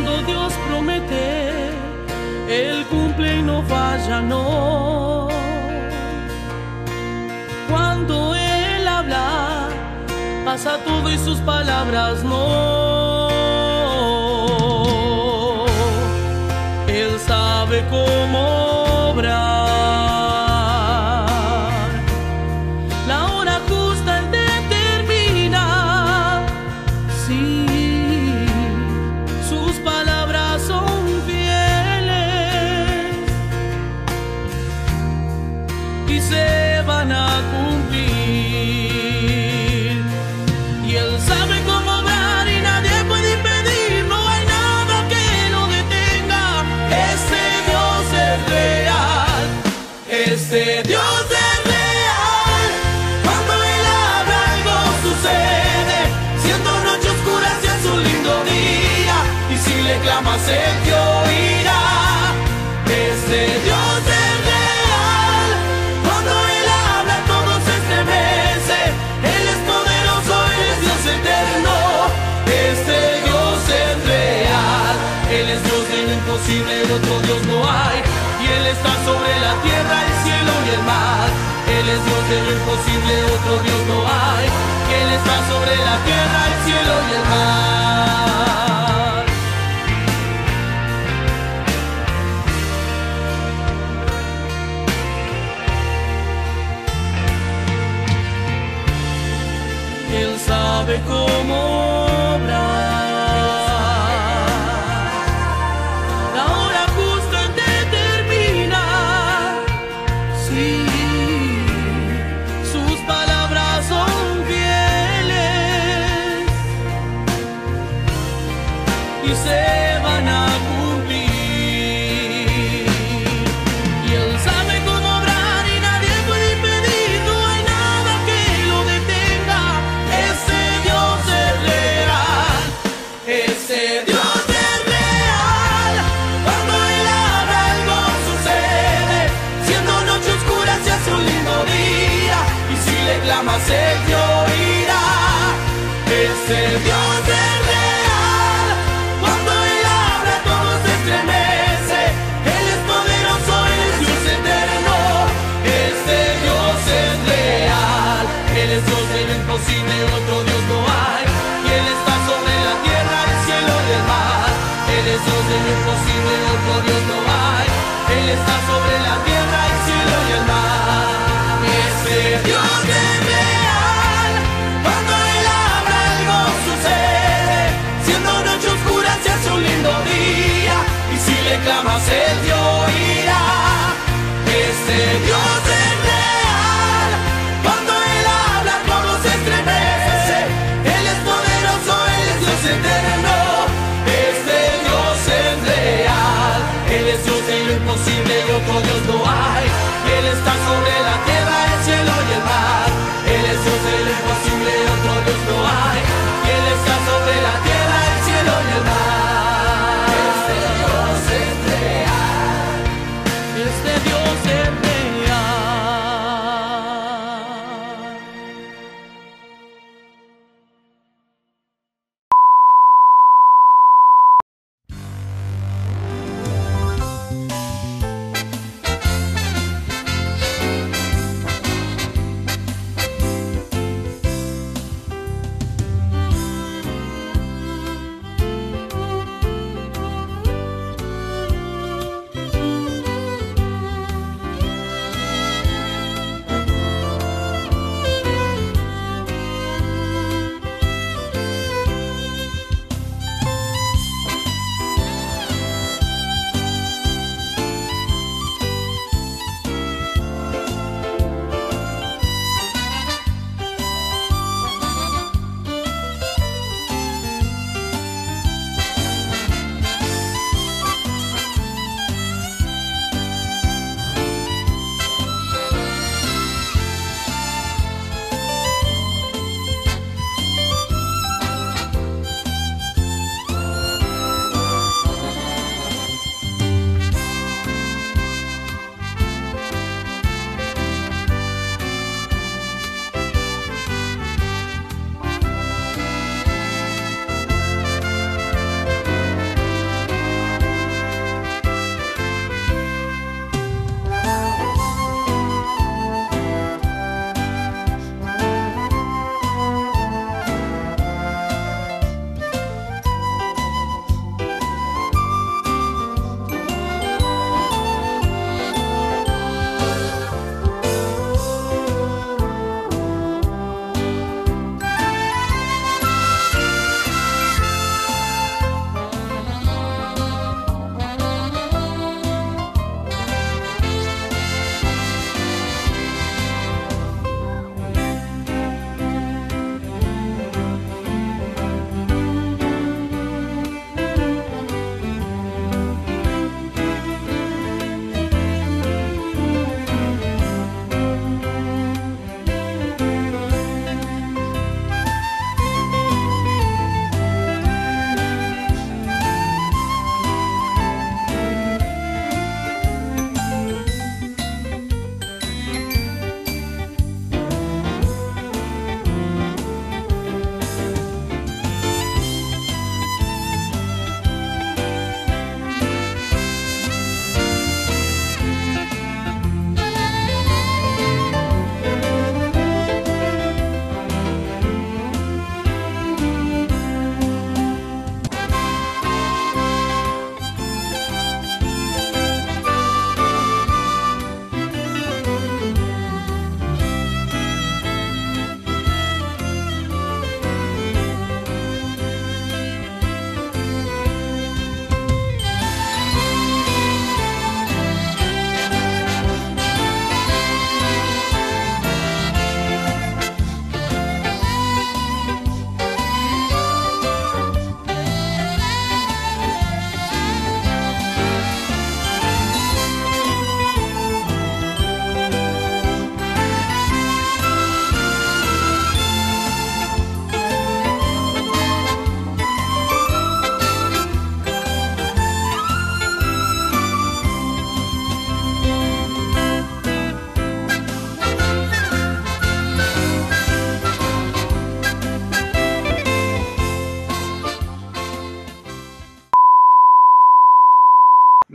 Cuando Dios promete, Él cumple y no falla, no. Cuando Él habla, pasa todo y sus palabras no. Él sabe cómo obrar. La hora justa Él determina. Sí, sus palabras son fieles y se van a cumplir. Y Él sabe cómo obrar y nadie puede impedir. No hay nada que lo detenga. Ese Dios es real. Ese Dios es real. Cuando Él habla algo sucede. Siendo noche oscura si es un lindo día. Y si le clamas Él te oirá. Ese Dios es real. Cuando Él habla todo se estremece. Él es poderoso, Él es Dios eterno. Este Dios es real. Él es Dios de lo imposible, otro Dios no hay. Y Él está sobre la tierra, el cielo y el mar. Él es Dios de lo imposible, otro Dios no hay. Él está sobre la tierra, el cielo y el mar. Él sabe cómo obrar. La hora justa Él determina. Sí, sus palabras son fieles y se van a cumplir. Y Él sabe cómo obrar y nadie puede impedir. No hay nada que lo detenga. Ese Dios es real. Ese Dios es real. Cuando Él habla algo sucede. Siendo noche oscura se hace un lindo día. Y si le clamas Él te oirá. Ese Dios es real. Cuando Él habla todo se estremece. Él es poderoso, Él es Dios eterno. Este Dios es real. Él es Dios de lo imposible, otro Dios no hay. Y Él está sobre la tierra, el cielo y el mar. Él es Dios de lo imposible, otro Dios no hay. Él está sobre la tierra, el cielo y el mar. Ese Dios es real. Cuando Él habla algo sucede. Siendo noche oscura se hace un lindo día. Y si le clamas Él te oirá. Ese Dios es real. Cuando Él habla todo se estremece. Él es poderoso, Él es Dios eterno. Este Dios es real. Él es Dios de lo imposible y otro Dios no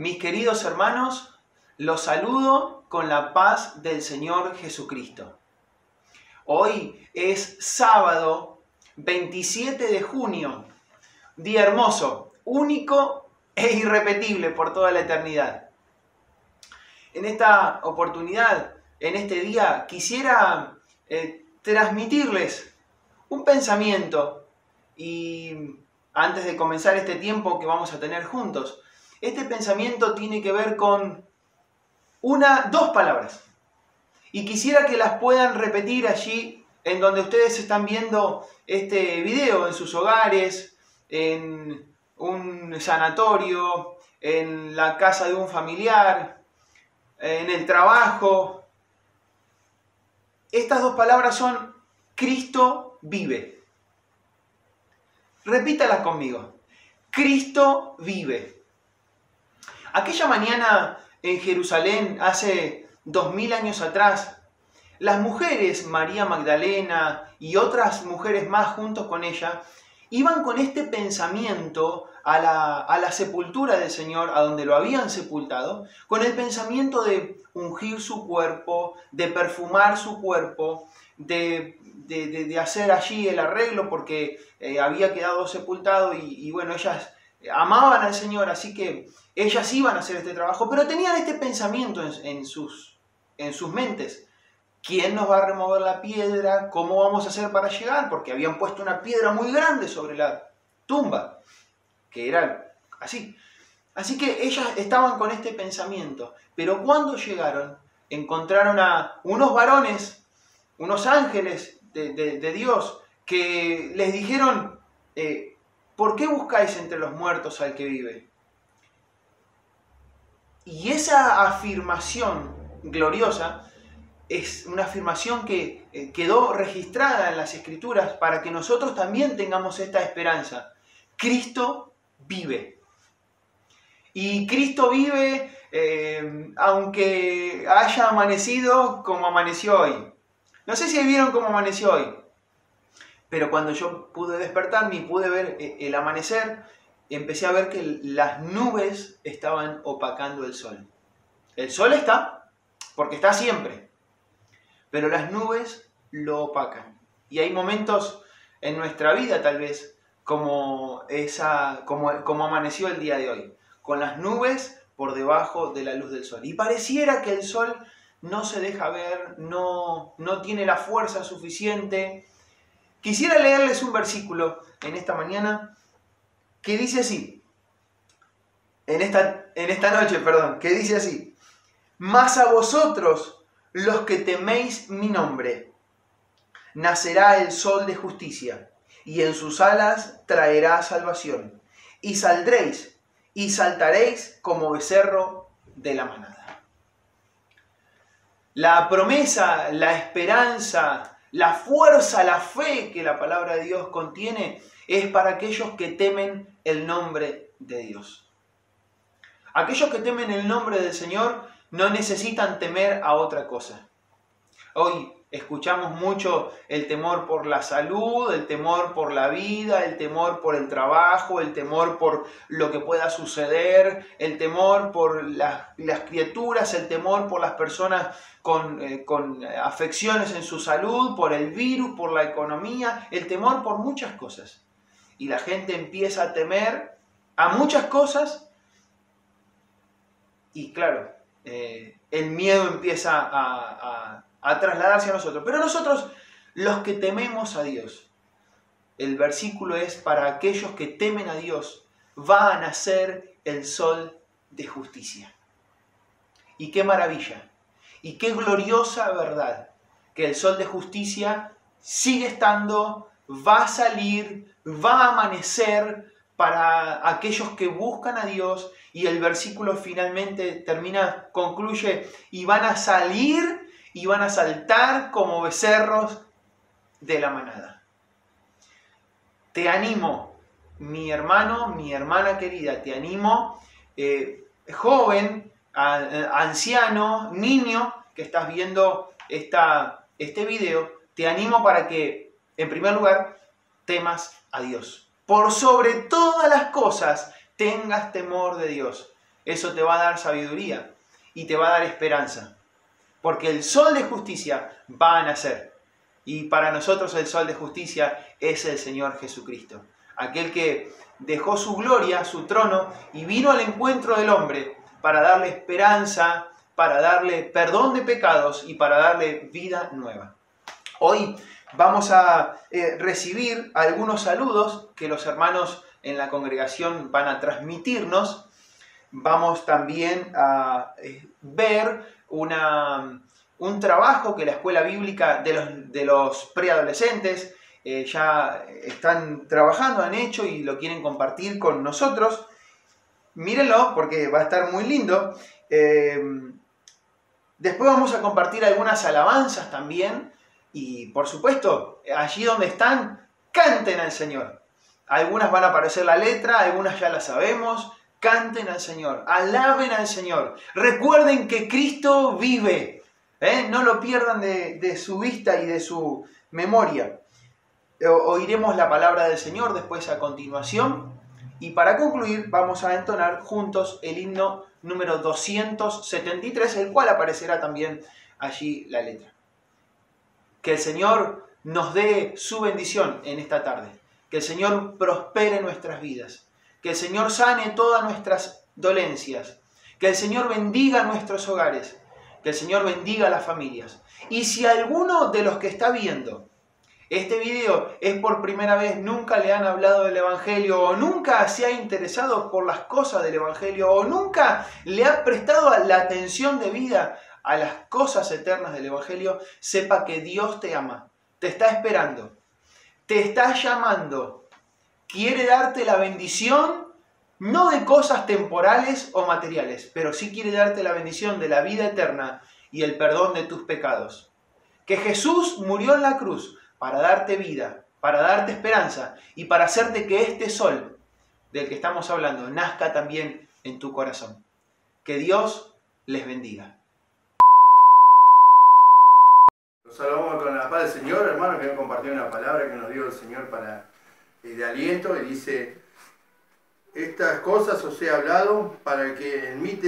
Mis queridos hermanos, los saludo con la paz del Señor Jesucristo. Hoy es sábado 27 de junio, día hermoso, único e irrepetible por toda la eternidad. En esta oportunidad, en este día, quisiera transmitirles un pensamiento y antes de comenzar este tiempo que vamos a tener juntos, este pensamiento tiene que ver con dos palabras. Y quisiera que las puedan repetir allí en donde ustedes están viendo este video, en sus hogares, en un sanatorio, en la casa de un familiar, en el trabajo. Estas dos palabras son Cristo vive. Repítalas conmigo. Cristo vive. Aquella mañana en Jerusalén, hace 2000 años atrás, las mujeres, María Magdalena y otras mujeres más juntos con ella, iban con este pensamiento a la sepultura del Señor, a donde lo habían sepultado, con el pensamiento de ungir su cuerpo, de perfumar su cuerpo, de hacer allí el arreglo porque había quedado sepultado y bueno, ellas amaban al Señor, así que ellas iban a hacer este trabajo, pero tenían este pensamiento en sus mentes. ¿Quién nos va a remover la piedra? ¿Cómo vamos a hacer para llegar? Porque habían puesto una piedra muy grande sobre la tumba, que era así. Así que ellas estaban con este pensamiento, pero cuando llegaron, encontraron a unos varones, unos ángeles de Dios, que les dijeron, ¿por qué buscáis entre los muertos al que vive? Y esa afirmación gloriosa es una afirmación que quedó registrada en las Escrituras para que nosotros también tengamos esta esperanza. Cristo vive. Y Cristo vive aunque haya amanecido como amaneció hoy. No sé si vieron cómo amaneció hoy, pero cuando yo pude despertarme y pude ver el amanecer, empecé a ver que las nubes estaban opacando el sol. El sol está, porque está siempre, pero las nubes lo opacan. Y hay momentos en nuestra vida, tal vez, como amaneció el día de hoy, con las nubes por debajo de la luz del sol. Y pareciera que el sol no se deja ver, no tiene la fuerza suficiente. Quisiera leerles un versículo en esta mañana que dice así, en esta noche, que dice así: mas a vosotros, los que teméis mi nombre, nacerá el sol de justicia, y en sus alas traerá salvación, y saldréis y saltaréis como becerro de la manada. La promesa, la esperanza, la fuerza, la fe que la palabra de Dios contiene es para aquellos que temen el nombre de Dios. Aquellos que temen el nombre del Señor no necesitan temer a otra cosa. Hoy escuchamos mucho el temor por la salud, el temor por la vida, el temor por el trabajo, el temor por lo que pueda suceder, el temor por las criaturas, el temor por las personas con afecciones en su salud, por el virus, por la economía, el temor por muchas cosas. Y la gente empieza a temer a muchas cosas y claro, el miedo empieza a trasladarse a nosotros. Pero nosotros, los que tememos a Dios, el versículo es: para aquellos que temen a Dios, va a nacer el sol de justicia. Y qué maravilla, y qué gloriosa verdad, que el sol de justicia sigue estando, va a salir, va a amanecer para aquellos que buscan a Dios. Y el versículo finalmente concluye: y van a salir y van a saltar como becerros de la manada. Te animo, mi hermano, mi hermana querida, te animo, joven, anciano, niño, que estás viendo este video, te animo para que, en primer lugar, temas a Dios. Por sobre todas las cosas, tengas temor de Dios. eso te va a dar sabiduría y te va a dar esperanza. Porque el sol de justicia va a nacer. Y para nosotros el sol de justicia es el Señor Jesucristo. Aquel que dejó su gloria, su trono, y vino al encuentro del hombre para darle esperanza, para darle perdón de pecados y para darle vida nueva. Hoy vamos a recibir algunos saludos que los hermanos en la congregación van a transmitirnos. Vamos también a ver un trabajo que la escuela bíblica de los preadolescentes ya están trabajando, han hecho y lo quieren compartir con nosotros. Mírenlo porque va a estar muy lindo. Después vamos a compartir algunas alabanzas también. Y por supuesto, allí donde están, canten al Señor. Algunas van a aparecer la letra, algunas ya la sabemos. Canten al Señor, alaben al Señor. Recuerden que Cristo vive. No lo pierdan de su vista y de su memoria. Oiremos la palabra del Señor después a continuación. Y para concluir vamos a entonar juntos el himno número 273, el cual aparecerá también allí la letra. Que el Señor nos dé su bendición en esta tarde. Que el Señor prospere nuestras vidas. Que el Señor sane todas nuestras dolencias. Que el Señor bendiga nuestros hogares. Que el Señor bendiga las familias. Y si alguno de los que está viendo este video es por primera vez, nunca le han hablado del Evangelio, o nunca se ha interesado por las cosas del Evangelio, o nunca le ha prestado la atención debida a las cosas eternas del Evangelio, sepa que Dios te ama, te está esperando, te está llamando, quiere darte la bendición, no de cosas temporales o materiales, pero sí quiere darte la bendición de la vida eterna y el perdón de tus pecados. Que Jesús murió en la cruz para darte vida, para darte esperanza y para hacerte que este sol del que estamos hablando nazca también en tu corazón. Que Dios les bendiga. Los saludamos con la paz del Señor, hermano, que nos compartió una palabra que nos dio el Señor de aliento, y dice: estas cosas os he hablado para que en mí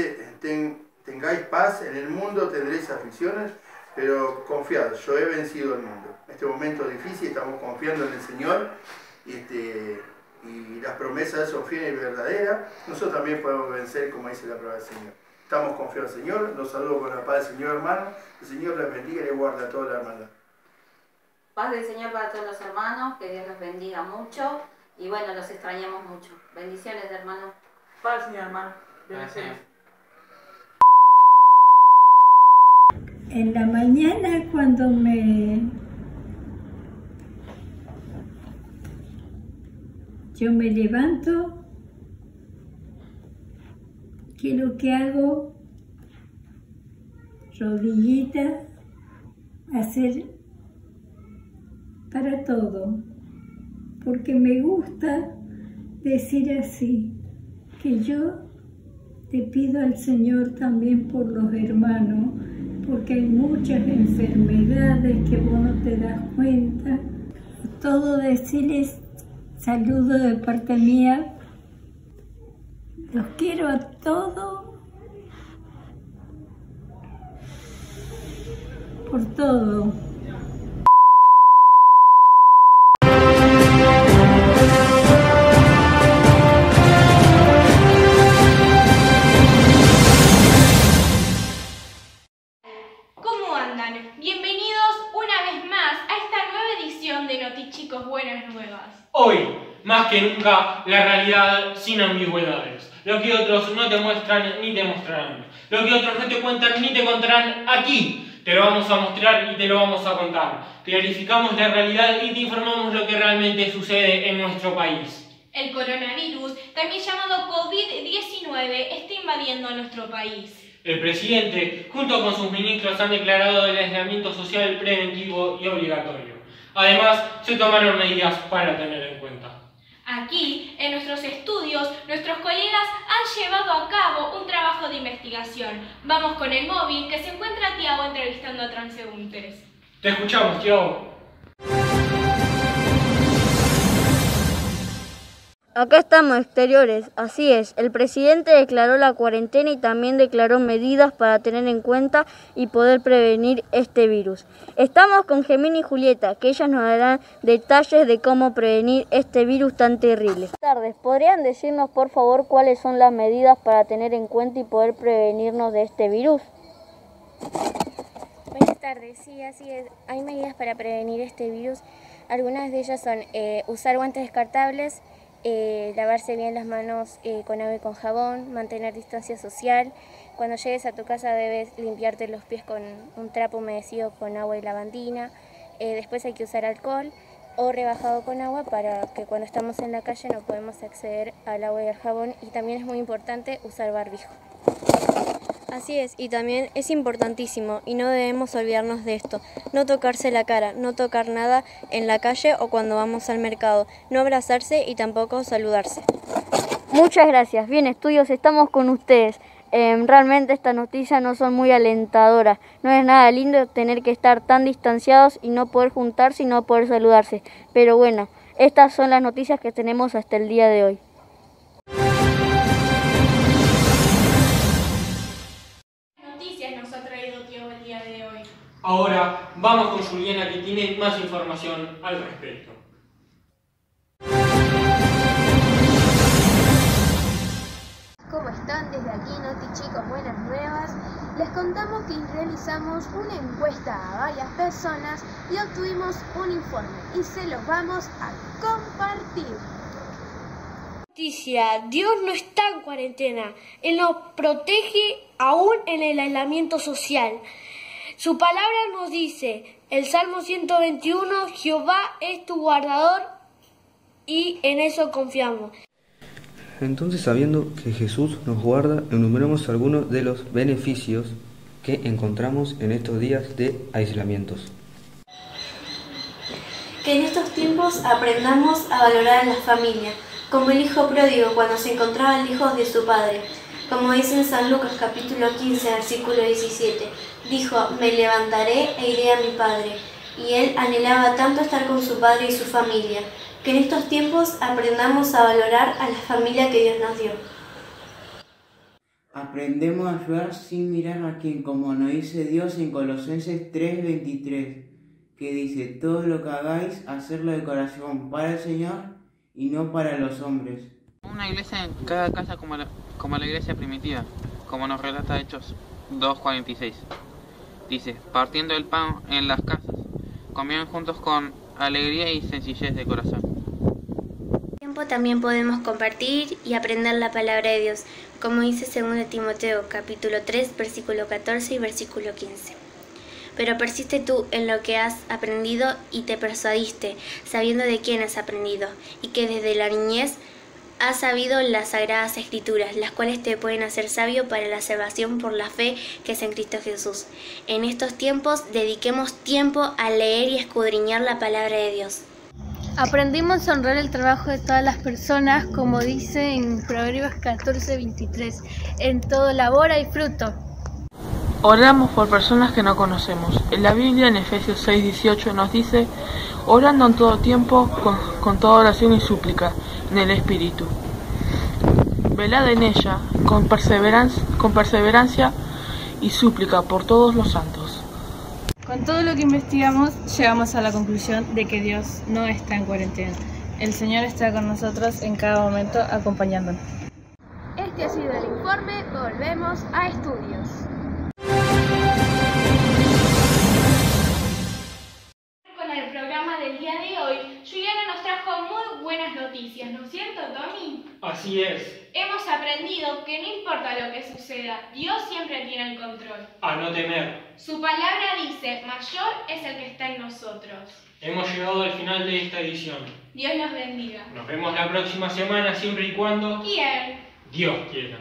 tengáis paz, en el mundo tendréis aflicciones, pero confiad, yo he vencido el mundo. En este momento difícil estamos confiando en el Señor y las promesas son fieles y verdaderas. Nosotros también podemos vencer, como dice la palabra del Señor. Estamos confiados en el Señor. Los saludo con la paz del Señor, hermano. El Señor les bendiga y les guarda a toda la hermandad. Paz del Señor para todos los hermanos, que Dios los bendiga mucho y bueno, los extrañamos mucho. Bendiciones, hermano. Paz, Señor, hermano. Bendiciones. En la mañana cuando yo me levanto, ¿qué es lo que hago? Rodillita, hacer para todo, porque me gusta decir así, que yo te pido al Señor también por los hermanos, porque hay muchas enfermedades que vos no te das cuenta. Todo decirles saludo de parte mía. Los quiero a todos, por todo. ¿Cómo andan? Bienvenidos una vez más a esta nueva edición de Notichicos Buenas Nuevas. Hoy, más que nunca, la realidad sin ambigüedades. Lo que otros no te muestran ni te mostrarán. Lo que otros no te cuentan ni te contarán aquí. Te lo vamos a mostrar y te lo vamos a contar. Clarificamos la realidad y te informamos lo que realmente sucede en nuestro país. El coronavirus, también llamado COVID-19, está invadiendo nuestro país. El presidente, junto con sus ministros, han declarado el aislamiento social preventivo y obligatorio. Además, se tomaron medidas para tener en cuenta. Aquí, en nuestros estudios, nuestros colegas han llevado a cabo un trabajo de investigación. Vamos con el móvil que se encuentra Tiago entrevistando a transeúntes. Te escuchamos, Tiago. Acá estamos, exteriores. Así es, el presidente declaró la cuarentena y también declaró medidas para tener en cuenta y poder prevenir este virus. Estamos con Gemini y Julieta, que ellas nos darán detalles de cómo prevenir este virus tan terrible. Buenas tardes, ¿podrían decirnos por favor cuáles son las medidas para tener en cuenta y poder prevenirnos de este virus? Buenas tardes, sí, así es. Hay medidas para prevenir este virus. Algunas de ellas son usar guantes descartables, lavarse bien las manos con agua y con jabón, mantener distancia social. Cuando llegues a tu casa debes limpiarte los pies con un trapo humedecido con agua y lavandina. Después hay que usar alcohol o rebajado con agua para que cuando estamos en la calle no podemos acceder al agua y al jabón. Y también es muy importante usar barbijo. Así es, y también es importantísimo, y no debemos olvidarnos de esto, no tocarse la cara, no tocar nada en la calle o cuando vamos al mercado, no abrazarse y tampoco saludarse. Muchas gracias. Bien, estudios, estamos con ustedes. Realmente estas noticias no son muy alentadoras. No es nada lindo tener que estar tan distanciados y no poder juntarse y no poder saludarse. Pero bueno, estas son las noticias que tenemos hasta el día de hoy. Ahora vamos con Juliana, que tiene más información al respecto. ¿Cómo están? Desde aquí, Noti Chicos, buenas nuevas. Les contamos que realizamos una encuesta a varias personas y obtuvimos un informe y se los vamos a compartir. Noticia, Dios no está en cuarentena, Él nos protege aún en el aislamiento social. Su palabra nos dice, el Salmo 121, Jehová es tu guardador y en eso confiamos. Entonces, sabiendo que Jesús nos guarda, enumeramos algunos de los beneficios que encontramos en estos días de aislamientos. Que en estos tiempos aprendamos a valorar a la familia, como el hijo pródigo cuando se encontraba lejos de su padre. Como dice en San Lucas capítulo 15, versículo 17, dijo, me levantaré e iré a mi padre. Y él anhelaba tanto estar con su padre y su familia. Que en estos tiempos aprendamos a valorar a la familia que Dios nos dio. Aprendemos a ayudar sin mirar a quién, como nos dice Dios en Colosenses 3:23, que dice, todo lo que hagáis, hacerlo de corazón para el Señor y no para los hombres. Una iglesia en cada casa como la iglesia primitiva, como nos relata Hechos 2:46. Dice, partiendo el pan en las casas, comían juntos con alegría y sencillez de corazón. También podemos compartir y aprender la palabra de Dios, como dice 2 Timoteo capítulo 3, versículo 14 y versículo 15. Pero persiste tú en lo que has aprendido y te persuadiste, sabiendo de quién has aprendido, y que desde la niñez has sabido las sagradas escrituras, las cuales te pueden hacer sabio para la salvación por la fe que es en Cristo Jesús. En estos tiempos dediquemos tiempo a leer y escudriñar la palabra de Dios. Aprendimos a honrar el trabajo de todas las personas, como dice en Proverbios 14:23, en todo labor hay fruto. Oramos por personas que no conocemos. En la Biblia, en Efesios 6:18, nos dice, orando en todo tiempo, con toda oración y súplica, en el Espíritu. Velad en ella, con perseverancia y súplica por todos los santos. Con todo lo que investigamos, llegamos a la conclusión de que Dios no está en cuarentena. El Señor está con nosotros en cada momento, acompañándonos. Este ha sido el informe, volvemos a estudios. Con el programa del día de hoy, Juliana nos trajo muy buenas noticias, ¿no es cierto, Tommy? Así es. Hemos aprendido que no importa lo que suceda, Dios siempre tiene el control. A no temer. Su palabra dice, mayor es el que está en nosotros. Hemos llegado al final de esta edición. Dios nos bendiga. Nos vemos la próxima semana, siempre y cuando Dios quiera.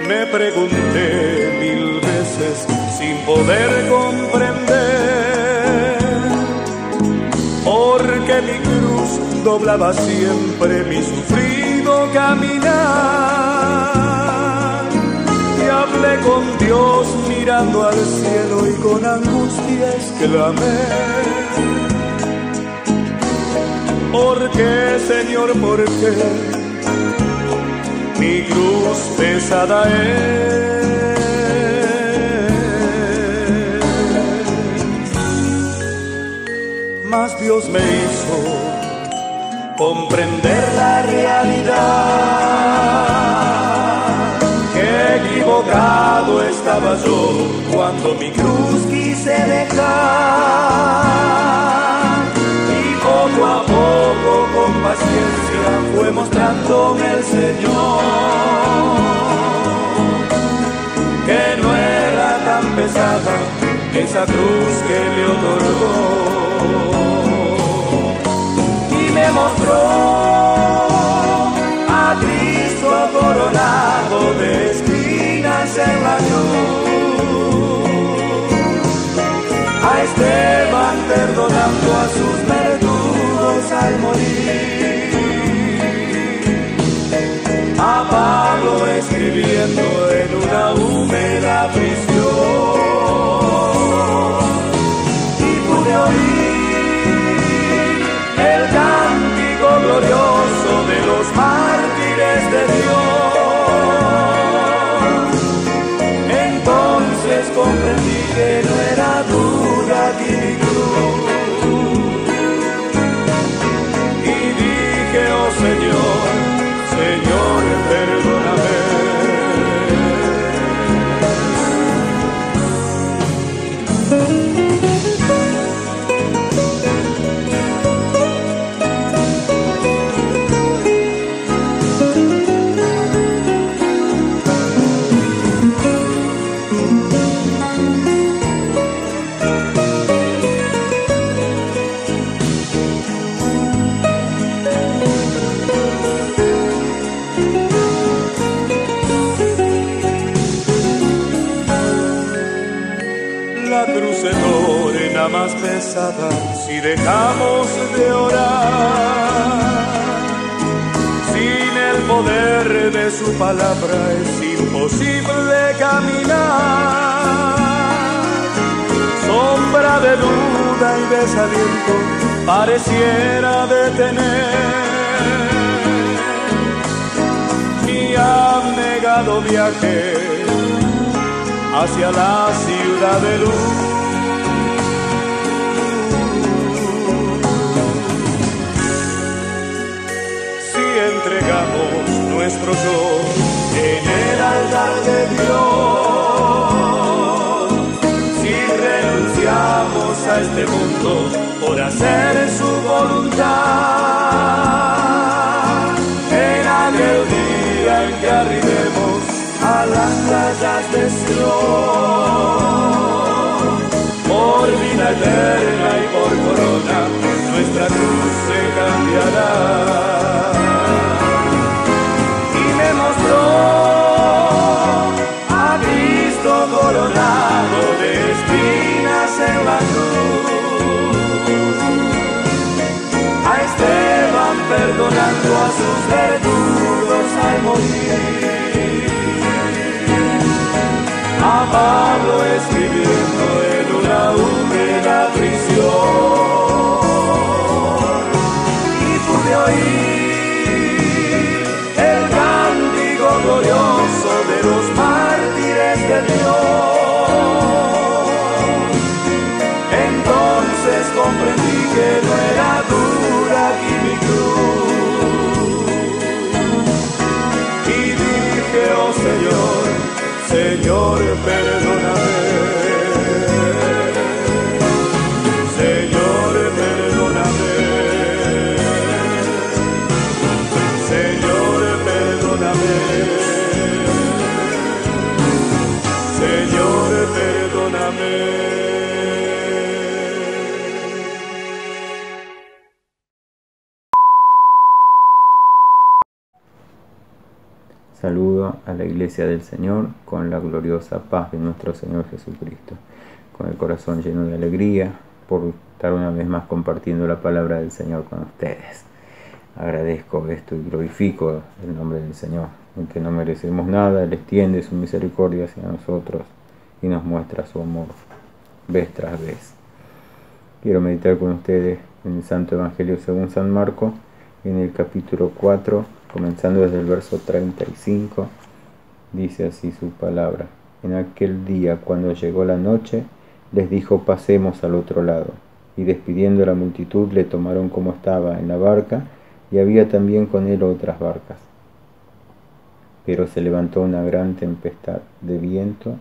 Me pregunté 1000 veces sin poder comprender por qué mi cruz doblaba siempre mi sufrido caminar. Y hablé con Dios mirando al cielo y con angustia exclamé: ¿por qué, Señor, por qué mi cruz pesada es? Mas Dios me hizo comprender la realidad, que equivocado estaba yo cuando mi cruz quise dejar. Y poco a poco, con paciencia, fue mostrándome el Señor que no era tan pesada esa cruz que le otorgó. Y me mostró a Cristo coronado de espinas en la cruz, a Esteban perdonando a sus verdugos al morir, a Pablo escribiendo en una húmeda prisión. Y pude oír el cántico glorioso de los mártires de Dios. Entonces comprendí que no era dura aquí mi cruz. Y dije: oh Señor, Señor, perdóname. pesada si dejamos de orar. Sin el poder de su palabra es imposible caminar. Sombra de duda y desaliento pareciera detener mi abnegado viaje hacia la ciudad de luz. Si entregamos nuestro yo en el altar de Dios, si renunciamos a este mundo por hacer su voluntad, en aquel día en que arribemos a las playas de Sion, por vida eterna y por corona, nuestra cruz se cambiará. Y me mostró a Cristo coronado de espinas en la cruz, a Esteban perdonando a sus verdugos al morir, a Pablo escribiendo en una húmeda prisión, y pude oír el cántico glorioso de los mártires de Dios. Entonces comprendí que no era dura aquí mi cruz, y dije, oh Señor, Señor, perdóname. Señor, perdóname. Señor, perdóname. Señor, perdóname. Saludo a la Iglesia del Señor con la gloriosa paz de nuestro Señor Jesucristo, con el corazón lleno de alegría por estar una vez más compartiendo la palabra del Señor con ustedes. Agradezco esto y glorifico el nombre del Señor, en que no merecemos nada. Él extiende su misericordia hacia nosotros y nos muestra su amor vez tras vez. Quiero meditar con ustedes en el Santo Evangelio según San Marcos, en el capítulo 4, comenzando desde el verso 35, dice así su palabra. En aquel día, cuando llegó la noche, les dijo: pasemos al otro lado. Y despidiendo a la multitud, le tomaron como estaba en la barca, y había también con él otras barcas. Pero se levantó una gran tempestad de viento,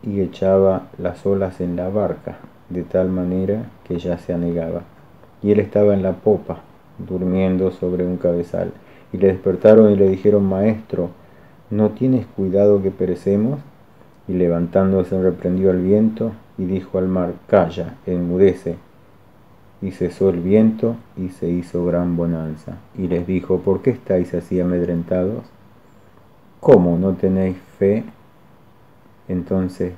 y echaba las olas en la barca, de tal manera que ya se anegaba. Y él estaba en la popa, durmiendo sobre un cabezal, y le despertaron y le dijeron: Maestro, ¿no tienes cuidado que perecemos? Y levantándose reprendió al viento y dijo al mar: Calla, enmudece. Y cesó el viento y se hizo gran bonanza. Y les dijo: ¿por qué estáis así amedrentados? ¿Cómo no tenéis fe? Entonces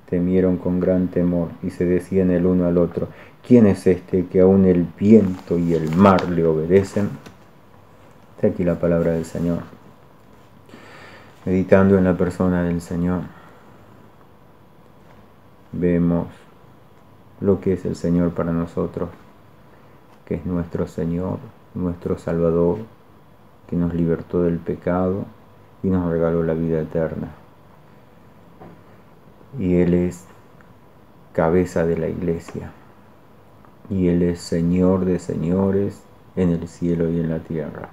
temieron con gran temor y se decían el uno al otro: ¿quién es este que aún el viento y el mar le obedecen? Está aquí la palabra del Señor. Meditando en la persona del Señor, vemos lo que es el Señor para nosotros, que es nuestro Señor, nuestro Salvador, que nos libertó del pecado y nos regaló la vida eterna. Y Él es cabeza de la Iglesia. Y Él es Señor de señores en el cielo y en la tierra.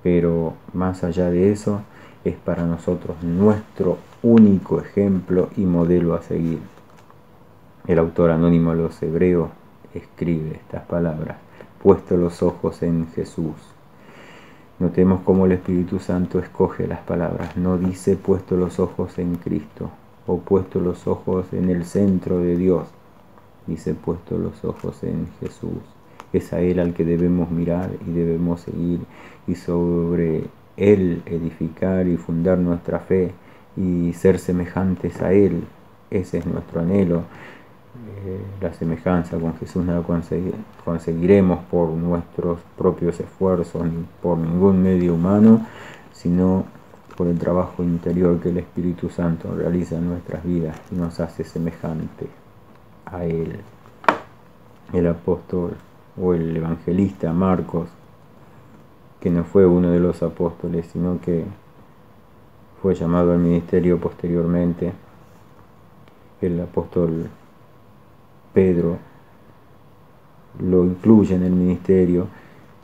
Pero más allá de eso, es para nosotros nuestro único ejemplo y modelo a seguir. El autor anónimo a los Hebreos escribe estas palabras: puesto los ojos en Jesús. Notemos cómo el Espíritu Santo escoge las palabras. No dice puesto los ojos en Cristo o puesto los ojos en el centro de Dios. Dice puesto los ojos en Jesús. Es a Él al que debemos mirar y debemos seguir, y sobre Él edificar y fundar nuestra fe y ser semejantes a Él. Ese es nuestro anhelo. la semejanza con Jesús no la conseguiremos por nuestros propios esfuerzos ni por ningún medio humano, sino por el trabajo interior que el Espíritu Santo realiza en nuestras vidas y nos hace semejante a Él. El apóstol o el evangelista Marcos, que no fue uno de los apóstoles, sino que fue llamado al ministerio posteriormente, el apóstol Pedro lo incluye en el ministerio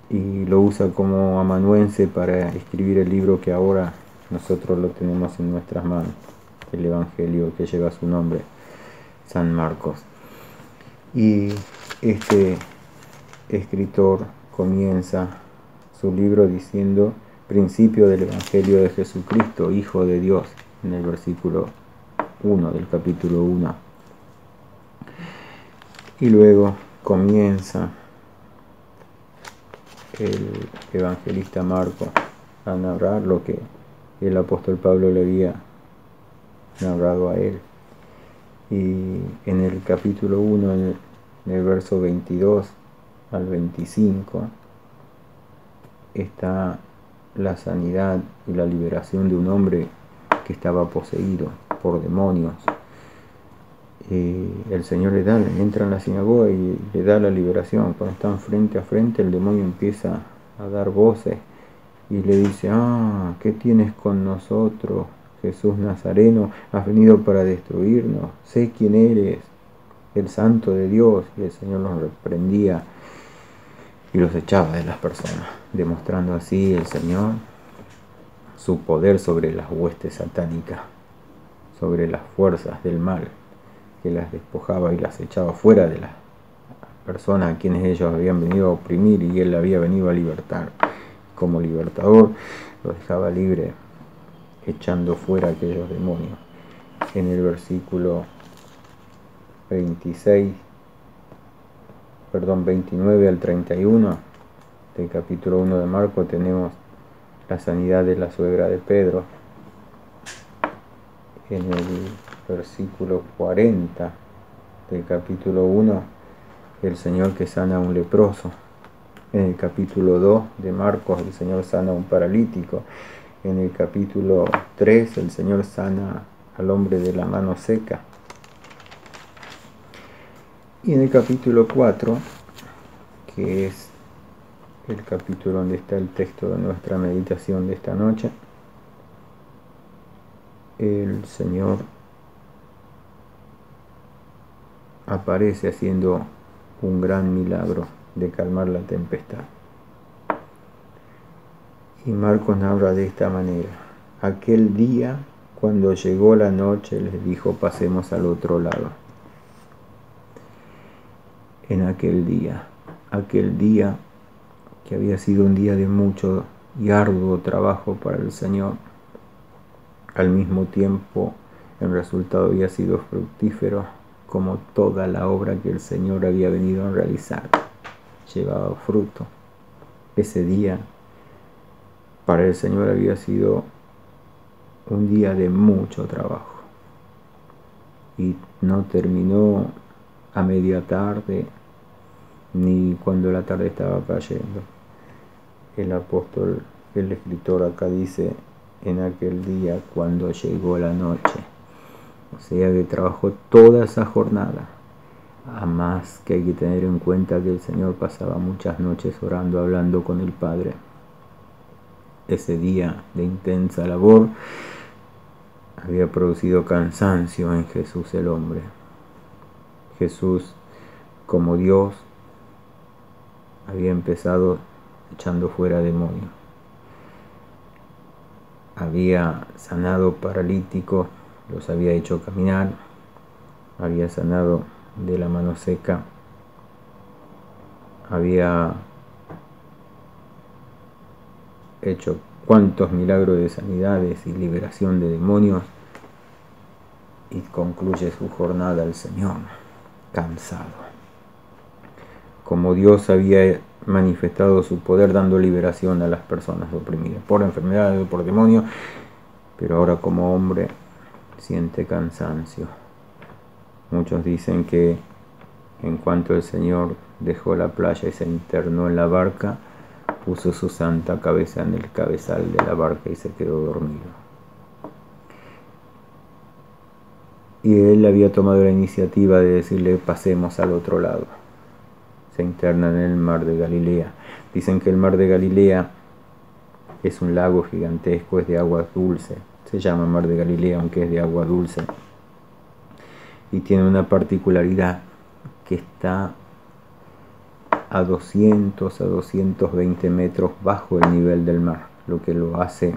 y lo usa como amanuense para escribir el libro que ahora nosotros lo tenemos en nuestras manos, el Evangelio que lleva su nombre, San Marcos. Y este escritor comienza su libro diciendo: principio del Evangelio de Jesucristo, Hijo de Dios, en el versículo 1 del capítulo 1. Y luego comienza el evangelista Marcos a narrar lo que el apóstol Pablo le había narrado a él. Y en el capítulo 1, en el verso 22 al 25, está la sanidad y la liberación de un hombre que estaba poseído por demonios. El Señor entra en la sinagoga y le da la liberación. Cuando están frente a frente, el demonio empieza a dar voces y le dice: ¿qué tienes con nosotros, Jesús Nazareno? Has venido para destruirnos. Sé quién eres, el Santo de Dios. Y el Señor los reprendía y los echaba de las personas, demostrando así el Señor su poder sobre las huestes satánicas, sobre las fuerzas del mal, que las despojaba y las echaba fuera de las personas a quienes ellos habían venido a oprimir, y Él había venido a libertar. Como libertador los dejaba libre, echando fuera a aquellos demonios. En el versículo 29 al 31 del capítulo 1 de Marcos tenemos la sanidad de la suegra de Pedro. En el versículo 40 del capítulo 1, el Señor que sana a un leproso. En el capítulo 2 de Marcos, el Señor sana a un paralítico. En el capítulo 3, el Señor sana al hombre de la mano seca. Y en el capítulo 4, que es el capítulo donde está el texto de nuestra meditación de esta noche, el Señor aparece haciendo un gran milagro de calmar la tempestad. Y Marcos narra de esta manera: aquel día, cuando llegó la noche, les dijo: pasemos al otro lado. En aquel día que había sido un día de mucho y arduo trabajo para el Señor, al mismo tiempo el resultado había sido fructífero, como toda la obra que el Señor había venido a realizar llevaba fruto. Ese día para el Señor había sido un día de mucho trabajo, y no terminó a media tarde ni cuando la tarde estaba cayendo. El apóstol, el escritor acá dice: en aquel día cuando llegó la noche. O sea que trabajó toda esa jornada. Además que hay que tener en cuenta que el Señor pasaba muchas noches orando, hablando con el Padre. Ese día de intensa labor había producido cansancio en Jesús el hombre. Jesús, como Dios, había empezado echando fuera demonios. Había sanado paralíticos, los había hecho caminar, había sanado de la mano seca, había hecho cuantos milagros de sanidades y liberación de demonios, y concluye su jornada el Señor cansado. Como Dios había manifestado su poder dando liberación a las personas oprimidas por enfermedades o por demonios, pero ahora como hombre siente cansancio. Muchos dicen que en cuanto el Señor dejó la playa y se internó en la barca, puso su santa cabeza en el cabezal de la barca y se quedó dormido. Y él había tomado la iniciativa de decirle: pasemos al otro lado. Se internan en el mar de Galilea. Dicen que el mar de Galilea es un lago gigantesco, es de agua dulce. Se llama mar de Galilea, aunque es de agua dulce. Y tiene una particularidad, que está a 200 a 220 metros bajo el nivel del mar, lo que lo hace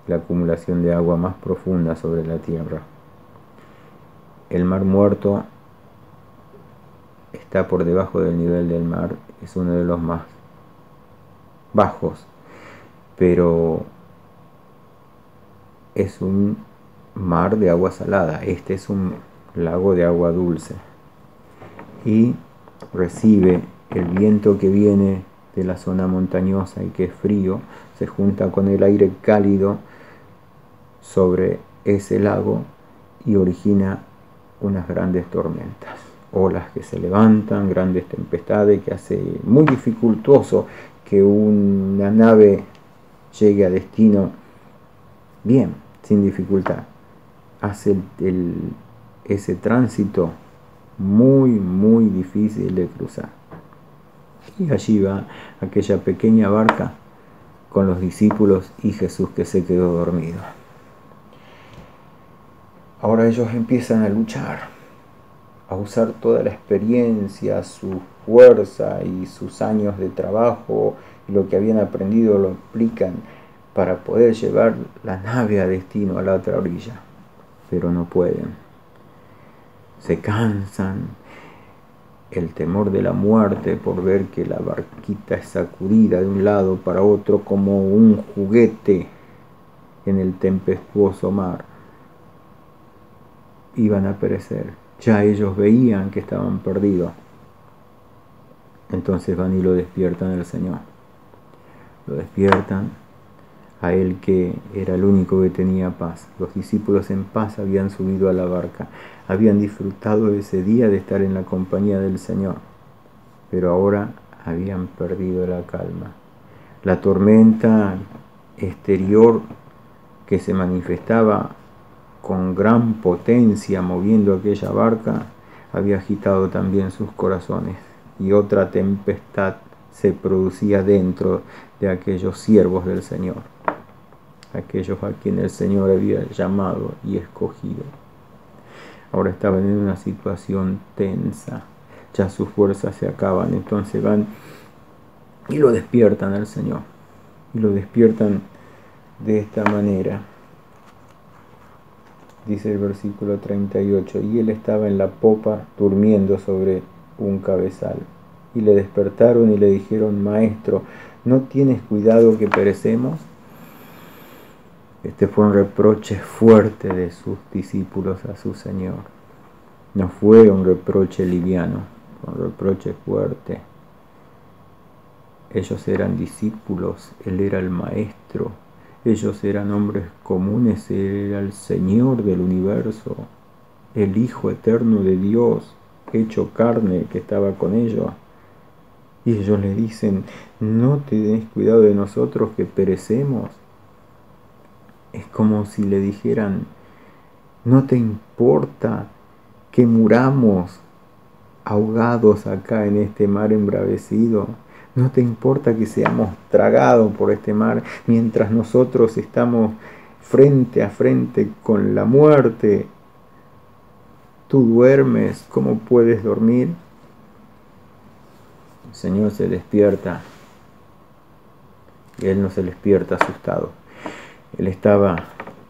la acumulación de agua más profunda sobre la tierra. El Mar Muerto está por debajo del nivel del mar, es uno de los más bajos, pero es un mar de agua salada. Este es un lago de agua dulce y recibe el viento que viene de la zona montañosa y que es frío, se junta con el aire cálido sobre ese lago y origina unas grandes tormentas, olas que se levantan, grandes tempestades, que hace muy dificultoso que una nave llegue a destino bien, sin dificultad. Hace ese tránsito muy difícil de cruzar. Y allí va aquella pequeña barca con los discípulos y Jesús, que se quedó dormido. Ahora ellos empiezan a luchar, a usar toda la experiencia, su fuerza y sus años de trabajo, y lo que habían aprendido lo aplican para poder llevar la nave a destino, a la otra orilla. Pero no pueden. Se cansan. El temor de la muerte por ver que la barquita es sacudida de un lado para otro como un juguete en el tempestuoso mar. Iban a perecer. Ya ellos veían que estaban perdidos. Entonces van y lo despiertan al Señor. Lo despiertan a él, que era el único que tenía paz. Los discípulos en paz habían subido a la barca. Habían disfrutado ese día de estar en la compañía del Señor. Pero ahora habían perdido la calma. La tormenta exterior que se manifestaba con gran potencia moviendo aquella barca había agitado también sus corazones, y otra tempestad se producía dentro de aquellos siervos del Señor, aquellos a quienes el Señor había llamado y escogido. Ahora estaban en una situación tensa, ya sus fuerzas se acaban. Entonces van y lo despiertan al Señor, y lo despiertan de esta manera. Dice el versículo 38, y él estaba en la popa durmiendo sobre un cabezal. Y le despertaron y le dijeron: Maestro, ¿no tienes cuidado que perecemos? Este fue un reproche fuerte de sus discípulos a su Señor. No fue un reproche liviano, fue un reproche fuerte. Ellos eran discípulos, él era el Maestro. Ellos eran hombres comunes, él era el Señor del universo, el Hijo eterno de Dios, hecho carne, que estaba con ellos. Y ellos le dicen: no tenés cuidado de nosotros que perecemos. Es como si le dijeran: no te importa que muramos ahogados acá en este mar embravecido. No te importa que seamos tragados por este mar mientras nosotros estamos frente a frente con la muerte. Tú duermes, ¿cómo puedes dormir? El Señor se despierta, y Él no se despierta asustado. Él estaba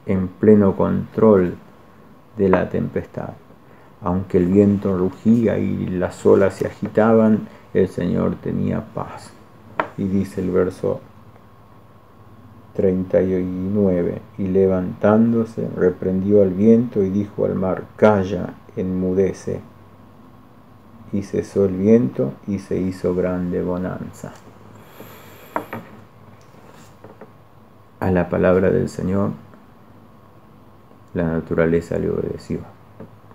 en pleno control de la tempestad. Aunque el viento rugía y las olas se agitaban, el Señor tenía paz. Y dice el verso 39, y levantándose reprendió al viento y dijo al mar: calla, enmudece. Y cesó el viento y se hizo grande bonanza. A la palabra del Señor, la naturaleza le obedeció.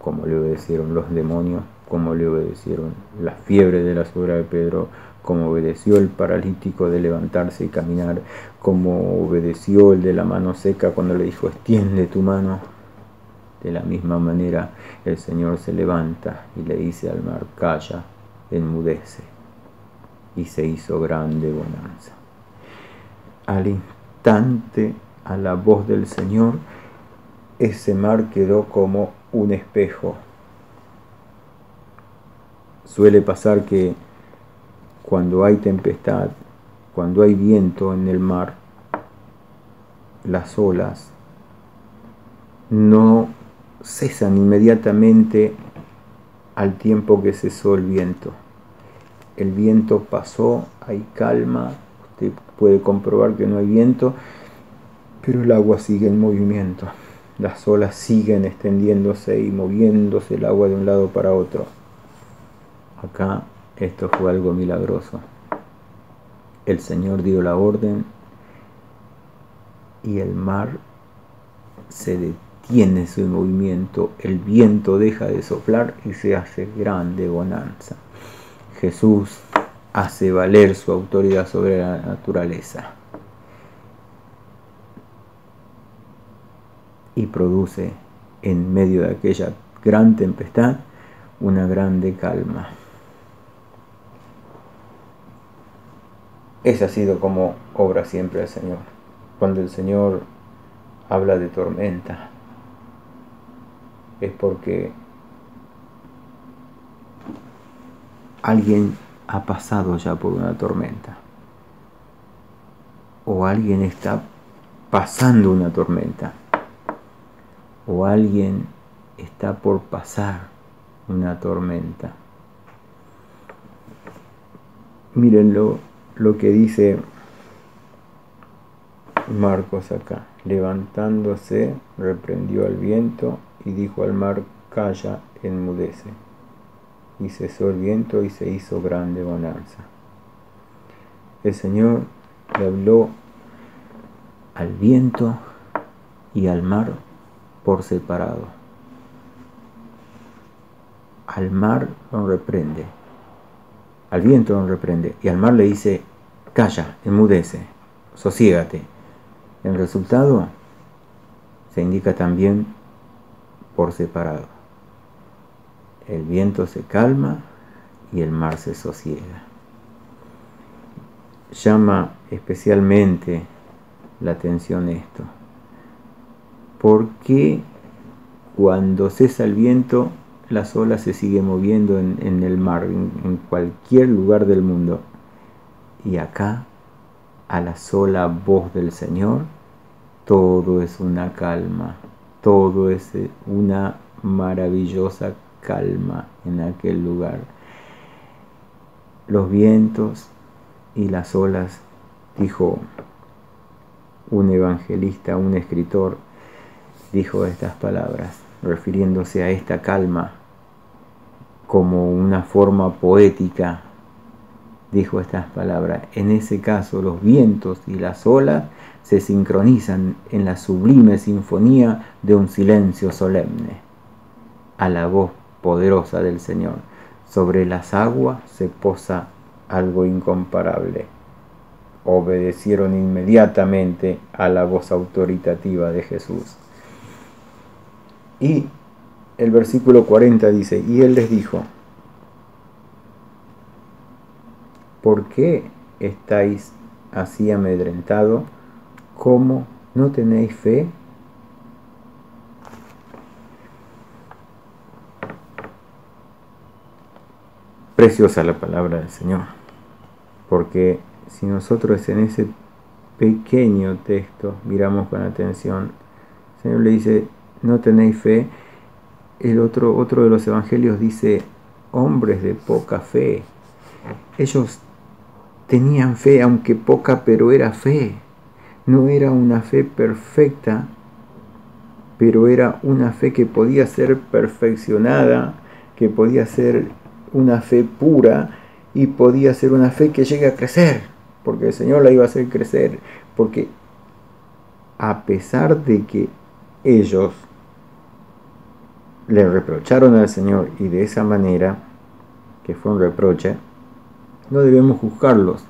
como le obedecieron los demonios, como le obedecieron la fiebre de la suegra de Pedro, como obedeció el paralítico de levantarse y caminar, como obedeció el de la mano seca cuando le dijo extiende tu mano. De la misma manera el Señor se levanta y le dice al mar calla, enmudece, y se hizo grande bonanza. Al instante, a la voz del Señor, ese mar quedó como un espejo. Suele pasar que cuando hay tempestad, cuando hay viento en el mar, las olas no cesan inmediatamente al tiempo que cesó el viento. El viento pasó, hay calma, usted puede comprobar que no hay viento, pero el agua sigue en movimiento. Las olas siguen extendiéndose y moviéndose el agua de un lado para otro. Acá esto fue algo milagroso. El Señor dio la orden y el mar se detiene su movimiento, el viento deja de soplar y se hace grande bonanza. Jesús hace valer su autoridad sobre la naturaleza y produce en medio de aquella gran tempestad una grande calma. Ese ha sido como obra siempre el Señor. Cuando el Señor habla de tormenta, es porque alguien ha pasado ya por una tormenta, o alguien está pasando una tormenta, o alguien está por pasar una tormenta. Miren lo que dice Marcos acá. Levantándose, reprendió al viento y dijo al mar, calla, enmudece. Y cesó el viento y se hizo grande bonanza. El Señor le habló al viento y al mar por separado. Al mar lo reprende, al viento lo reprende, y al mar le dice, calla, enmudece, sosiégate. El resultado se indica también por separado. El viento se calma y el mar se sosiega. Llama especialmente la atención esto. ¿Por qué cuando cesa el viento las olas se siguen moviendo en el mar, en cualquier lugar del mundo? Y acá, a la sola voz del Señor, todo es una calma, todo es una maravillosa calma en aquel lugar. Los vientos y las olas, dijo un evangelista, un escritor, dijo estas palabras, refiriéndose a esta calma como una forma poética, dijo estas palabras. En ese caso, los vientos y las olas se sincronizan en la sublime sinfonía de un silencio solemne. A la voz poderosa del Señor, sobre las aguas se posa algo incomparable. Obedecieron inmediatamente a la voz autoritativa de Jesús. Y el versículo 40 dice, y Él les dijo, ¿por qué estáis así amedrentados? ¿Cómo no tenéis fe? Preciosa la palabra del Señor, porque si nosotros en ese pequeño texto miramos con atención, el Señor le dice, no tenéis fe. El otro de los evangelios dice, hombres de poca fe. Ellos tenían fe, aunque poca, pero era fe. No era una fe perfecta, pero era una fe que podía ser perfeccionada, que podía ser una fe pura y podía ser una fe que llegue a crecer, porque el Señor la iba a hacer crecer, porque a pesar de que ellos le reprocharon al Señor, y de esa manera, que fue un reproche, no debemos juzgarlos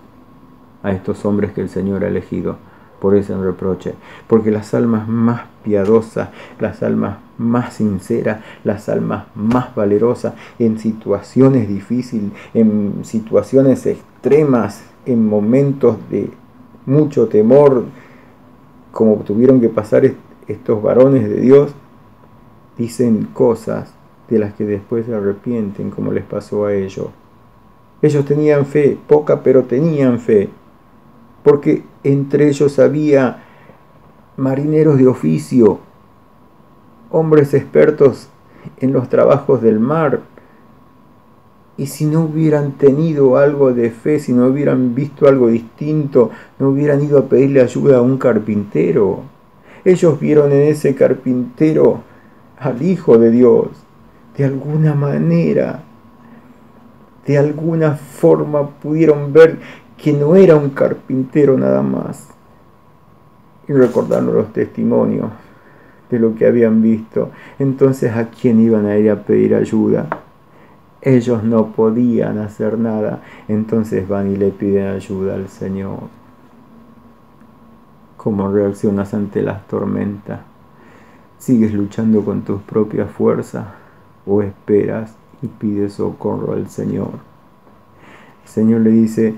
a estos hombres que el Señor ha elegido por ese reproche, porque las almas más piadosas, las almas más sinceras, las almas más valerosas, en situaciones difíciles, en situaciones extremas, en momentos de mucho temor, como tuvieron que pasar estos varones de Dios, dicen cosas de las que después se arrepienten, como les pasó a ellos. Ellos tenían fe, poca, pero tenían fe, porque entre ellos había marineros de oficio, hombres expertos en los trabajos del mar, y si no hubieran tenido algo de fe, si no hubieran visto algo distinto, no hubieran ido a pedirle ayuda a un carpintero. Ellos vieron en ese carpintero al Hijo de Dios. De alguna manera, de alguna forma pudieron ver que no era un carpintero nada más. Y recordaron los testimonios de lo que habían visto. Entonces, ¿a quién iban a ir a pedir ayuda? Ellos no podían hacer nada. Entonces van y le piden ayuda al Señor. ¿Cómo reaccionas ante las tormentas? ¿Sigues luchando con tus propias fuerzas o esperas y pides socorro al Señor? El Señor le dice: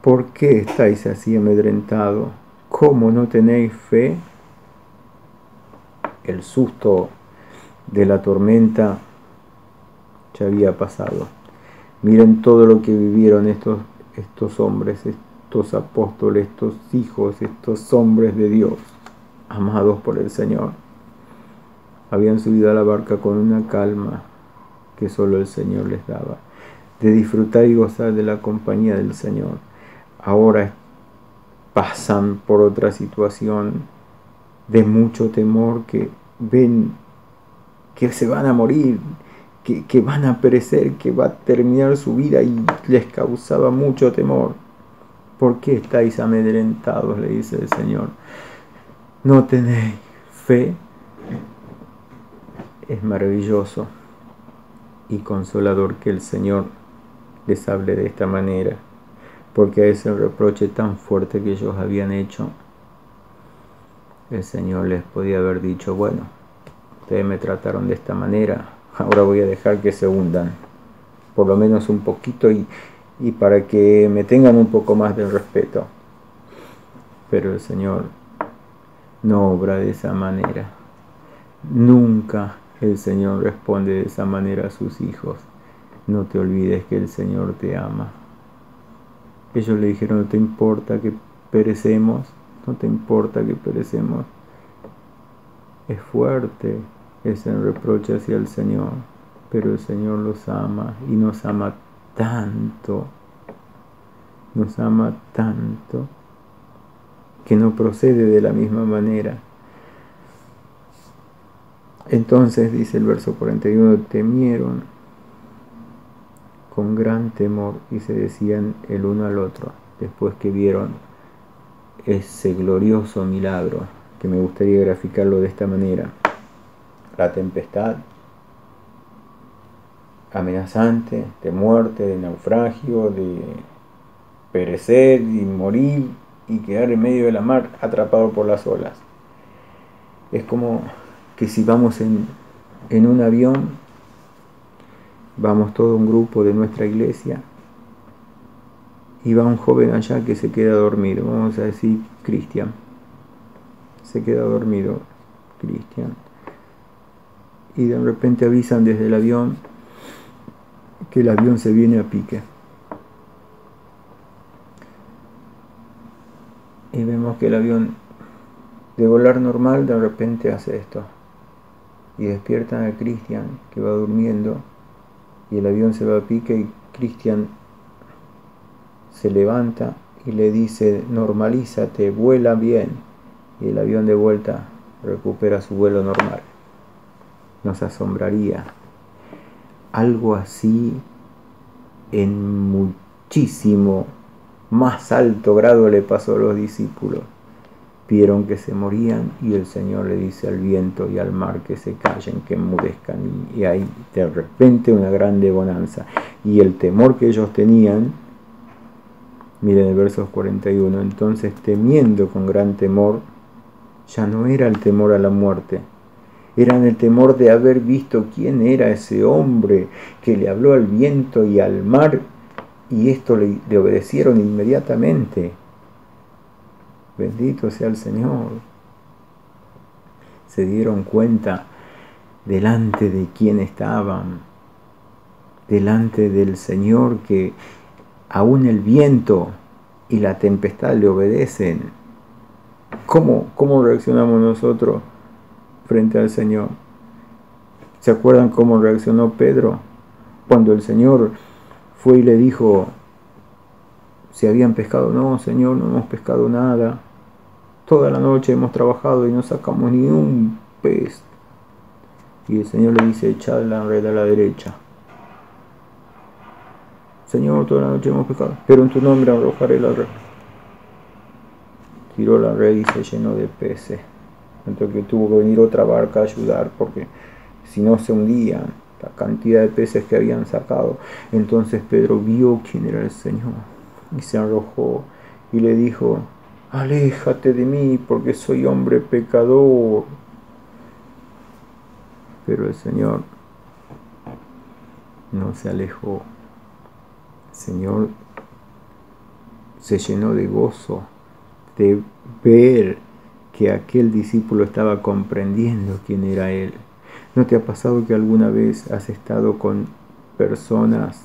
¿por qué estáis así amedrentados? ¿Cómo no tenéis fe? El susto de la tormenta ya había pasado. Miren todo lo que vivieron estos hombres, estos apóstoles, estos hijos, estos hombres de Dios, amados por el Señor. Habían subido a la barca con una calma que solo el Señor les daba, de disfrutar y gozar de la compañía del Señor. Ahora pasan por otra situación de mucho temor, que ven que se van a morir, que van a perecer, que va a terminar su vida, y les causaba mucho temor. ¿Por qué estáis amedrentados?, le dice el Señor. ¿No tenéis fe? Es maravilloso y consolador que el Señor les hable de esta manera, porque a ese reproche tan fuerte que ellos habían hecho, el Señor les podía haber dicho: bueno, ustedes me trataron de esta manera, ahora voy a dejar que se hundan, por lo menos un poquito, y para que me tengan un poco más de respeto. Pero el Señor no obra de esa manera. Nunca el Señor responde de esa manera a sus hijos. No te olvides que el Señor te ama. Ellos le dijeron: ¿no te importa que perecemos? ¿No te importa que perecemos? Es fuerte ese reproche hacia el Señor, pero el Señor los ama, y nos ama tanto, que no procede de la misma manera. Entonces, dice el verso 41, temieron con gran temor y se decían el uno al otro, después que vieron ese glorioso milagro, que me gustaría graficarlo de esta manera: la tempestad amenazante, de muerte, de naufragio, de perecer y morir y quedar en medio de la mar atrapado por las olas. Es como que si vamos en un avión, vamos todo un grupo de nuestra iglesia, y va un joven allá que se queda dormido, vamos a decir Cristian, se queda dormido Cristian, y de repente avisan desde el avión que el avión se viene a pique, y vemos que el avión, de volar normal, de repente hace esto, y despiertan a Cristian, que va durmiendo, y el avión se va a pique, y Cristian se levanta y le dice: normalízate, vuela bien, y el avión de vuelta recupera su vuelo normal. Nos asombraría. Algo así en muchísimo más alto grado le pasó a los discípulos. vieron que se morían y el Señor le dice al viento y al mar que se callen, que enmudezcan, y hay de repente una grande bonanza. Y el temor que ellos tenían, miren el verso 41, entonces temiendo con gran temor, ya no era el temor a la muerte, era el temor de haber visto quién era ese hombre que le habló al viento y al mar, y esto le obedecieron inmediatamente. Bendito sea el Señor. Se dieron cuenta delante de quién estaban, delante del Señor, que aún el viento y la tempestad le obedecen. ¿Cómo reaccionamos nosotros frente al Señor? ¿Se acuerdan cómo reaccionó Pedro cuando el Señor fue y le dijo si habían pescado? No, Señor, no hemos pescado nada. Toda la noche hemos trabajado y no sacamos ni un pez. Y el Señor le dice, echad la red a la derecha. Señor, toda la noche hemos pescado, pero en tu nombre arrojaré la red. Tiró la red y se llenó de peces. Entonces que tuvo que venir otra barca a ayudar, porque si no se hundían la cantidad de peces que habían sacado. Entonces Pedro vio quién era el Señor y se arrojó y le dijo, aléjate de mí porque soy hombre pecador. Pero el Señor no se alejó. El Señor se llenó de gozo de ver que aquel discípulo estaba comprendiendo quién era Él. ¿No te ha pasado que alguna vez has estado con personas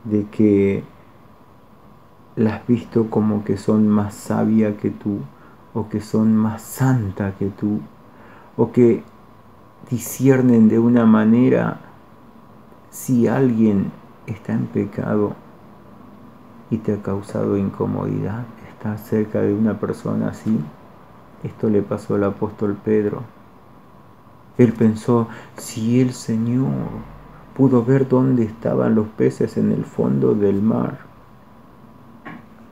de que las has visto como que son más sabias que tú, o que son más santas que tú, o que disciernen de una manera si alguien está en pecado y te ha causado incomodidad? ¿Estás cerca de una persona así? Esto le pasó al apóstol Pedro. Él pensó, si el Señor pudo ver dónde estaban los peces en el fondo del mar,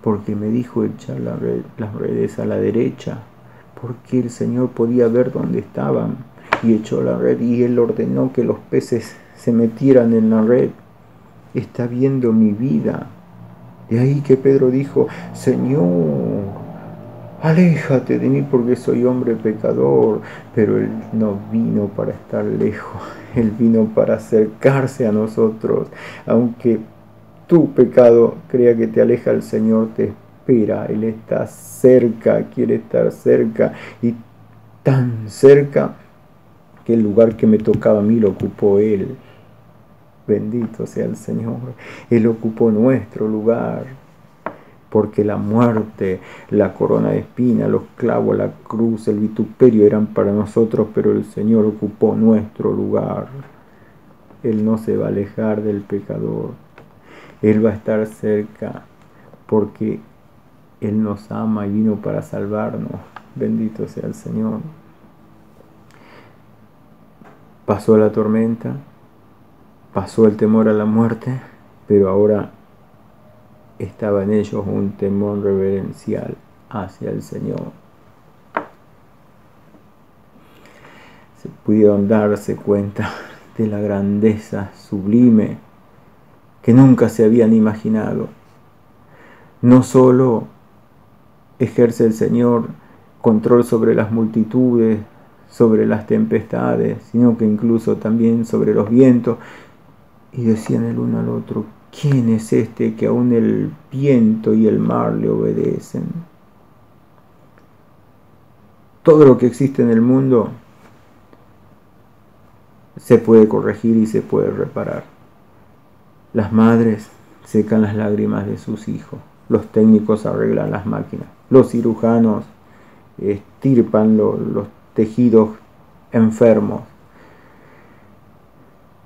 porque me dijo echar las redes a la derecha, porque el Señor podía ver dónde estaban y echó la red y Él ordenó que los peces se metieran en la red. Está viendo mi vida. De ahí que Pedro dijo, Señor, aléjate de mí porque soy hombre pecador. Pero Él no vino para estar lejos, Él vino para acercarse a nosotros. Aunque tu pecado crea que te aleja, el Señor te espera, Él está cerca, quiere estar cerca, y tan cerca que el lugar que me tocaba a mí lo ocupó Él. Bendito sea el Señor. Él ocupó nuestro lugar, porque la muerte, la corona de espina, los clavos, la cruz, el vituperio eran para nosotros, pero el Señor ocupó nuestro lugar. Él no se va a alejar del pecador. Él va a estar cerca porque Él nos ama y vino para salvarnos. Bendito sea el Señor. Pasó la tormenta, pasó el temor a la muerte, pero ahora estaba en ellos un temor reverencial hacia el Señor. Se pudieron darse cuenta de la grandeza sublime que nunca se habían imaginado. No solo ejerce el Señor control sobre las multitudes, sobre las tempestades, sino que incluso también sobre los vientos. Y decían el uno al otro, ¿quién es este que aún el viento y el mar le obedecen? Todo lo que existe en el mundo se puede corregir y se puede reparar. Las madres secan las lágrimas de sus hijos, los técnicos arreglan las máquinas, los cirujanos estirpan los tejidos enfermos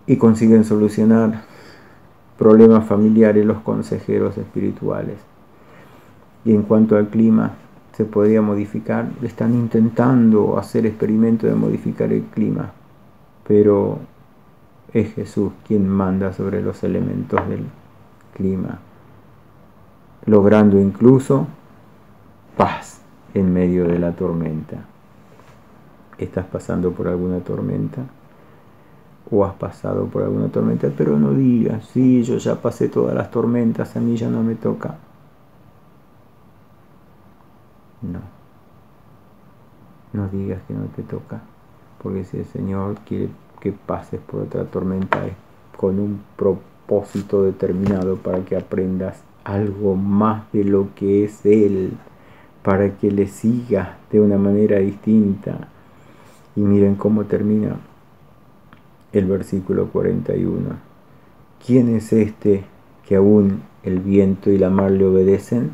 y consiguen solucionar problemas familiares los consejeros espirituales. Y en cuanto al clima, se podría modificar. Están intentando hacer experimentos de modificar el clima, pero es Jesús quien manda sobre los elementos del clima, logrando incluso paz en medio de la tormenta. ¿Estás pasando por alguna tormenta? ¿O has pasado por alguna tormenta? Pero no digas, sí, yo ya pasé todas las tormentas, a mí ya no me toca. No digas que no te toca, porque si el Señor quiere que pases por otra tormenta es con un propósito determinado para que aprendas algo más de lo que es Él, para que le sigas de una manera distinta. Y miren cómo termina el versículo 41. ¿Quién es este que aún el viento y la mar le obedecen?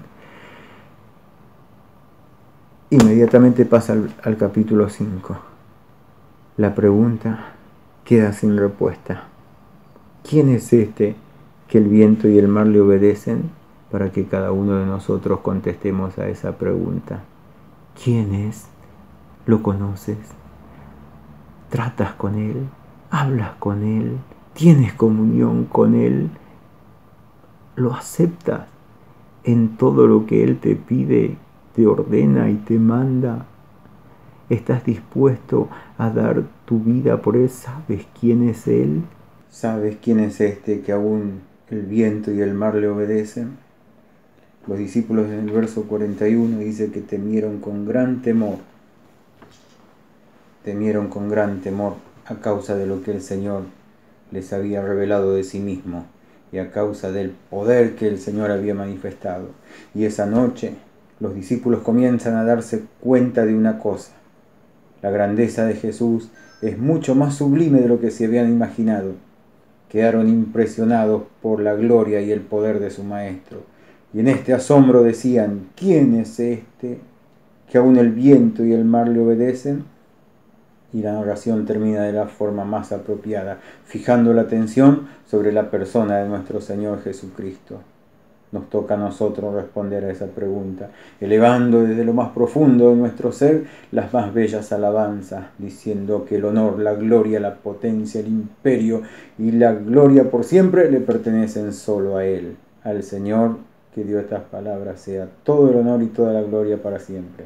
Inmediatamente pasa al capítulo 5. La pregunta queda sin respuesta. ¿Quién es este que el viento y el mar le obedecen? Para que cada uno de nosotros contestemos a esa pregunta. ¿Quién es? ¿Lo conoces? ¿Tratas con Él? ¿Hablas con Él? ¿Tienes comunión con Él? ¿Lo aceptas en todo lo que Él te pide, te ordena y te manda? ¿Estás dispuesto a dar tu vida por Él? ¿Sabes quién es Él? ¿Sabes quién es este que aún el viento y el mar le obedecen? Los discípulos en el verso 41 dice que temieron con gran temor. Temieron con gran temor a causa de lo que el Señor les había revelado de sí mismo y a causa del poder que el Señor había manifestado. Y esa noche los discípulos comienzan a darse cuenta de una cosa. La grandeza de Jesús es mucho más sublime de lo que se habían imaginado. Quedaron impresionados por la gloria y el poder de su Maestro. Y en este asombro decían, ¿quién es este que aún el viento y el mar le obedecen? Y la oración termina de la forma más apropiada, fijando la atención sobre la persona de nuestro Señor Jesucristo. Nos toca a nosotros responder a esa pregunta, elevando desde lo más profundo de nuestro ser las más bellas alabanzas, diciendo que el honor, la gloria, la potencia, el imperio y la gloria por siempre le pertenecen solo a Él, al Señor que dio estas palabras, sea todo el honor y toda la gloria para siempre.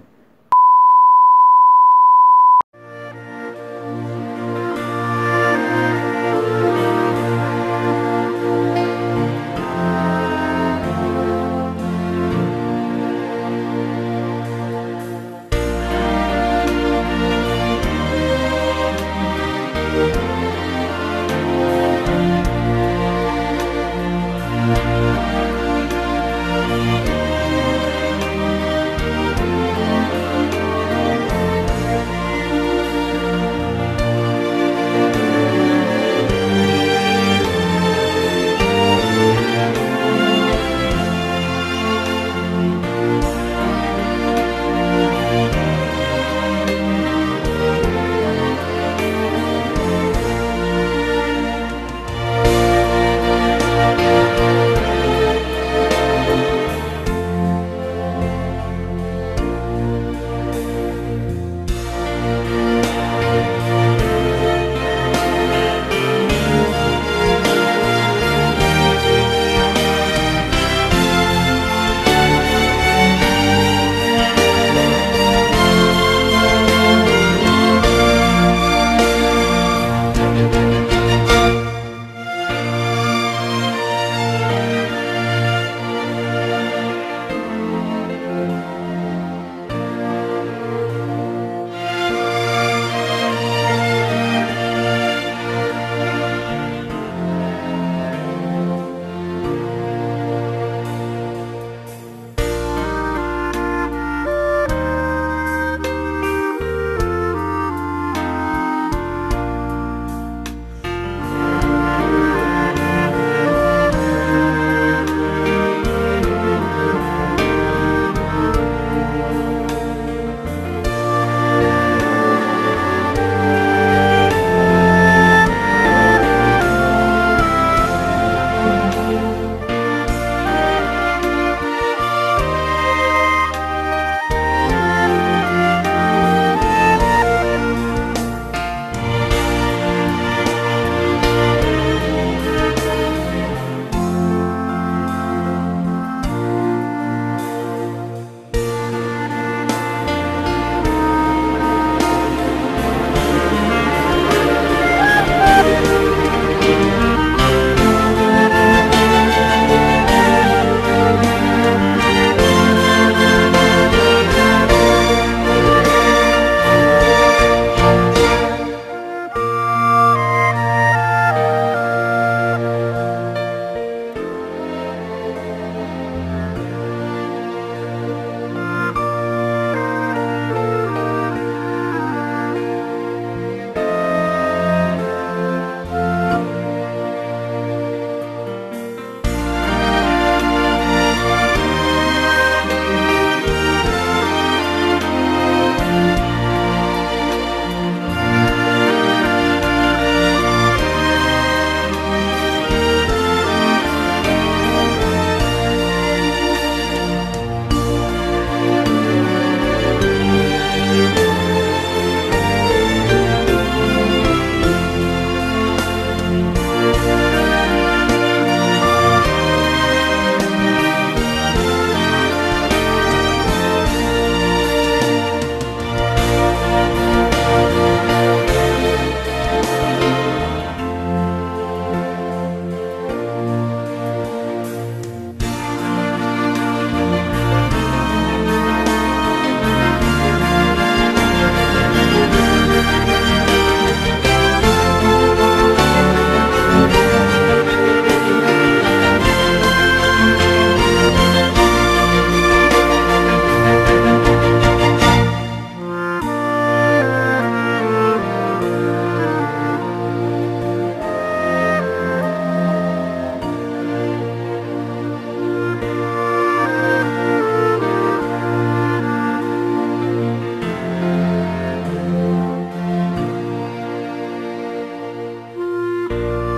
Thank you.